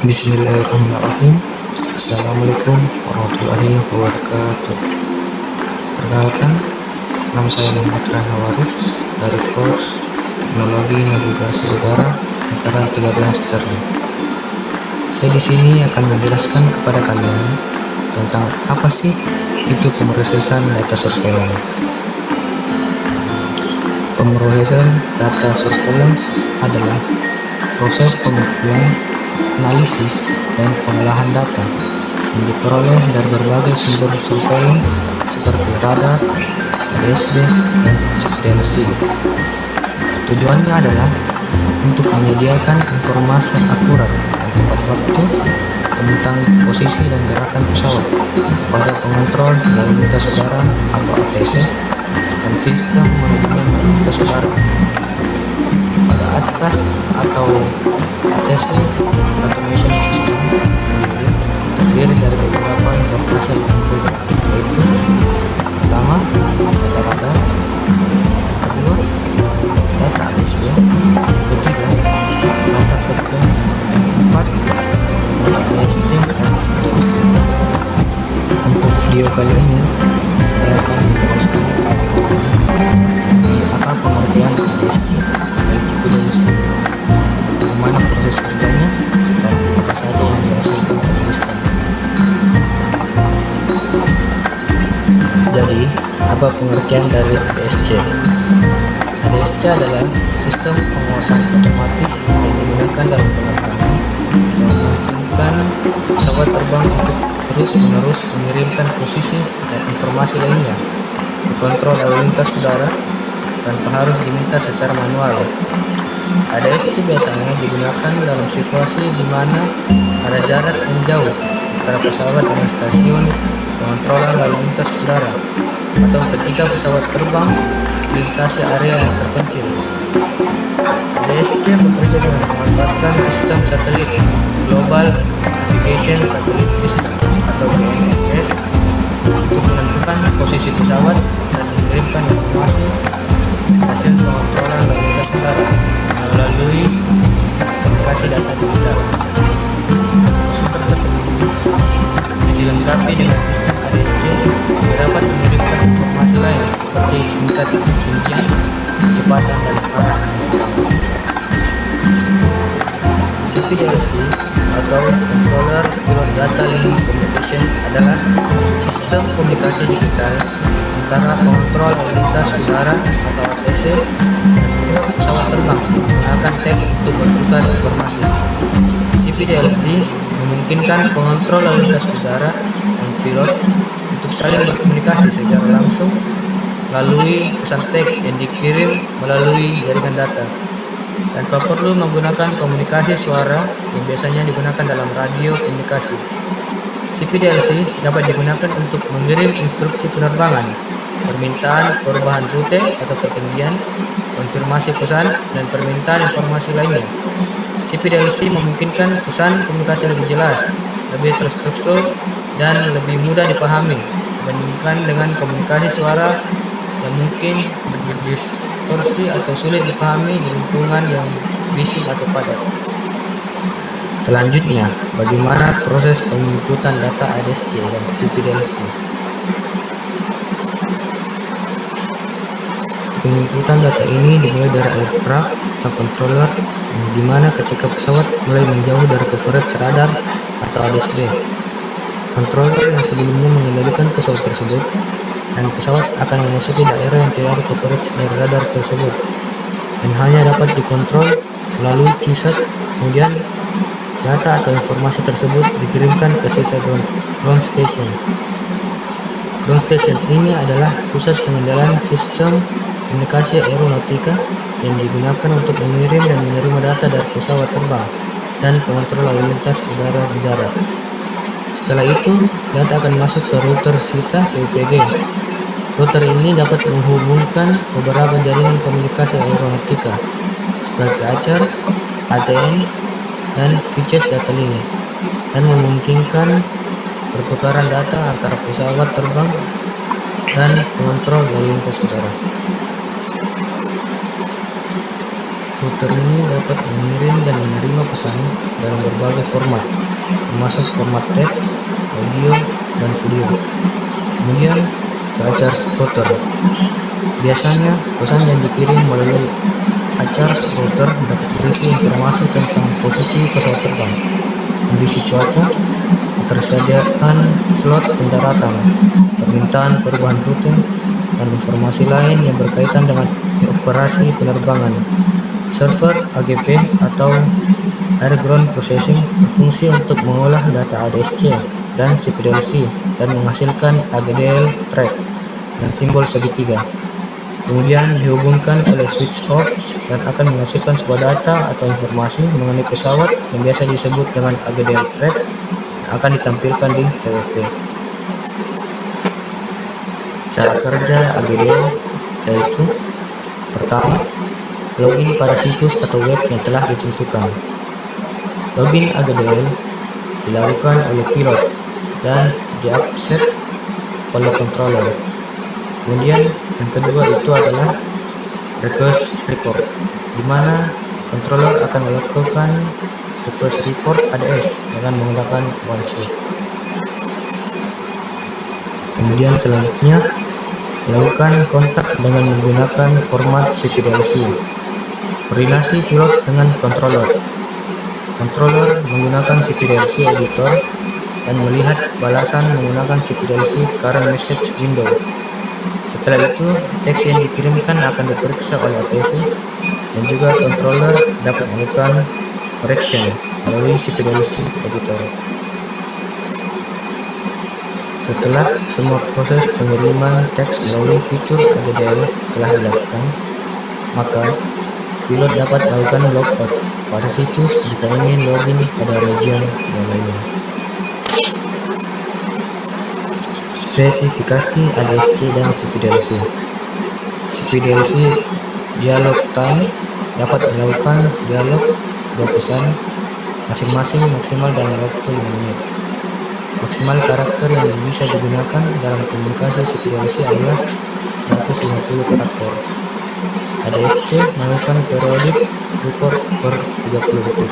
Bismillahirrahmanirrahim. Assalamualaikum warahmatullahi wabarakatuh. Perkenalkan, nama saya Muhammad Rana Warid dari kurs Teknologi Navigasi Udara Angkatan 13 Cerni. Saya di sini akan menjelaskan kepada kalian tentang apa sih itu pemrosesan data surveillance. Pemrosesan data surveillance adalah proses pengumpulan, analisis, dan pengolahan data yang diperoleh dari berbagai sumber surveillance seperti radar, ADS-B, dan CPDLC. Tujuannya adalah untuk menyediakan informasi yang akurat dan tepat waktu tentang posisi dan gerakan pesawat kepada pengontrol lalu lintas udara atau ATC dan sistem manajemen lalu lintas udara. Pada ATCAS atau ATC Automation System sendiri terdiri dari beberapa informasi yang dikumpulkan, yaitu pertama, data radar, yang kedua, data ADS-B, yang ketiga, data flight plan, yang keempat, data ADS-C dan CPDLC. Untuk video kali ini, saya akan menjelaskan kepada kalian apa pengertian ADS-C dan CPDLC, bagaimana proses kerjanya, dan apa saja yang dihasilkan oleh sistem. Jadi, apa pengertian dari ADS-C? ADS-C adalah sistem pengawasan otomatis yang digunakan dalam penerbangan yang memungkinkan pesawat terbang untuk terus-menerus mengirimkan posisi dan informasi lainnya ke kontrol lalu lintas udara tanpa harus diminta secara manual. ADS-C biasanya digunakan dalam situasi di mana ada jarak yang jauh antara pesawat dengan stasiun pengontrolan lalu lintas udara, atau ketika pesawat terbang melintasi area yang terpencil. ADS-C bekerja dengan memanfaatkan sistem satelit Global Navigation Satellite System atau GNSS untuk menentukan posisi pesawat dan mengirimkan informasi ke stasiun pengontrolan lalu lintas udara melalui komunikasi data digital. Sistem tersebut dilengkapi dengan sistem ADS-C yang dapat mengirimkan informasi lain seperti tingkat ketinggian, kecepatan, dan arah penerbangan. CPDLC atau Controller Pilot Data Link Communication adalah sistem komunikasi digital antara pengontrol lalu lintas udara atau ATC dan pesawat terbang menggunakan teks untuk bertukar informasi. CPDLC memungkinkan pengontrol lalu lintas udara dan pilot untuk saling berkomunikasi secara langsung melalui pesan teks yang dikirim melalui jaringan data, tanpa perlu menggunakan komunikasi suara yang biasanya digunakan dalam radio komunikasi. CPDLC dapat digunakan untuk mengirim instruksi penerbangan, permintaan perubahan rute atau ketinggian, konfirmasi pesan, dan permintaan informasi lainnya. CPDLC memungkinkan pesan komunikasi lebih jelas, lebih terstruktur, dan lebih mudah dipahami dibandingkan dengan komunikasi suara yang mungkin berdistorsi atau sulit dipahami di lingkungan yang bising atau padat. Selanjutnya, bagaimana proses penginputan data ADS-C dan CPDLC? Penginputan data ini dimulai dari aircraft atau controller, di mana ketika pesawat mulai menjauh dari coverage radar atau ADS-B, controller yang sebelumnya mengendalikan pesawat tersebut, dan pesawat akan memasuki daerah yang tidak ada coverage dari radar tersebut dan hanya dapat dikontrol melalui CSAT. Kemudian data atau informasi tersebut dikirimkan ke SITA ground station. Ground station ini adalah pusat pengendalian sistem komunikasi aeronautika yang digunakan untuk mengirim dan menerima data dari pesawat terbang dan pengontrol lalu lintas udara di darat. Setelah itu, data akan masuk ke router SITA PUPG. Router ini dapat menghubungkan beberapa jaringan komunikasi aeronautika seperti ACARS, ATN, dan VCS Data Link, dan memungkinkan pertukaran data antara pesawat terbang dan pengontrol lalu lintas udara. Router ini dapat mengirim dan menerima pesan dalam berbagai format, termasuk format teks, audio, dan video. Kemudian ke charge router. Biasanya pesan yang dikirim melalui charge router dapat berisi informasi tentang posisi pesawat terbang, kondisi cuaca, ketersediaan slot pendaratan, permintaan perubahan rute, dan informasi lain yang berkaitan dengan operasi penerbangan. Server AGP atau Air Ground Processing berfungsi untuk mengolah data ADSC dan CPDLC dan menghasilkan AGDL track dan simbol segitiga. Kemudian dihubungkan oleh switch off dan akan menghasilkan sebuah data atau informasi mengenai pesawat yang biasa disebut dengan AGDL track yang akan ditampilkan di CWP. Cara kerja AGDL yaitu: pertama, login pada situs atau web yang telah ditentukan. Login AGDL dilakukan oleh pilot dan diakses oleh controller. Kemudian yang kedua itu adalah request report, di mana controller akan melakukan request report ADS dengan menggunakan OneShift. Kemudian selanjutnya melakukan kontak dengan menggunakan format CPDLC. Koordinasi pilot dengan controller. Controller menggunakan CPDLC editor dan melihat balasan menggunakan CPDLC current message window. Setelah itu, teks yang dikirimkan akan diperiksa oleh ATC dan juga controller dapat melakukan correction melalui CPDLC editor. Setelah semua proses pengiriman teks melalui fitur AGDL telah dilakukan, maka pilot dapat melakukan logout pada situs jika ingin login pada region yang lainnya. Spesifikasi ADSC dan CPDLC. CPDLC dialog time dapat melakukan dialog 2 pesan masing-masing maksimal dalam waktu 5 menit. Maksimal karakter yang bisa digunakan dalam komunikasi CPDLC adalah 150 karakter. ADSC melakukan periodic report per 30 detik.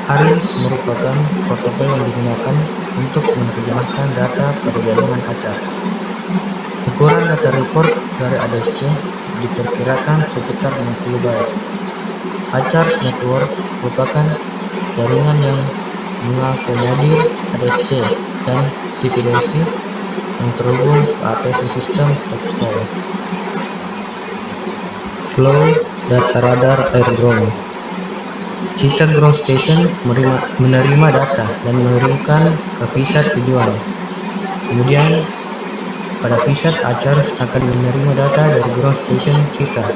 ARINS merupakan protokol yang digunakan untuk menerjemahkan data pada jaringan ACARS. Ukuran data report dari ADSC diperkirakan sekitar 60 bytes. ACARS network merupakan jaringan yang mengakomodir ADSC dan CPDLC yang terhubung ke ATC sistem TopSky. Flow data radar air ground. Cheetah Ground Station menerima data dan mengirimkan ke VSAT tujuan. Kemudian pada VSAT ACARS akan menerima data dari Ground Station Cheetah.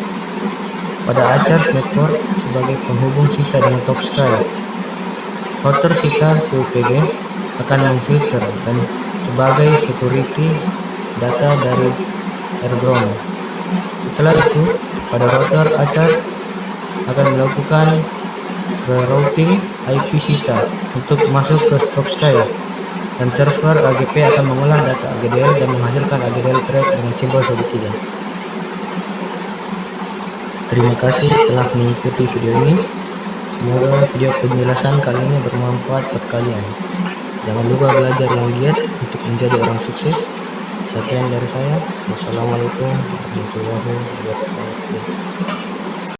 Pada ACARS network sebagai penghubung Cheetah dengan TopSky. Router Cheetah PUPG akan memfilter dan sebagai security data dari airground. Setelah itu, pada router ACARS akan melakukan rerouting IP Cheetah untuk masuk ke TopSky, dan server AGP akan mengolah data AGDL dan menghasilkan AGDL track dengan simbol segitiga. Terima kasih telah mengikuti video ini. Semoga video penjelasan kali ini bermanfaat buat kalian. Jangan lupa belajar yang giat untuk menjadi orang sukses. Sekian dari saya. Wassalamualaikum warahmatullahi wabarakatuh.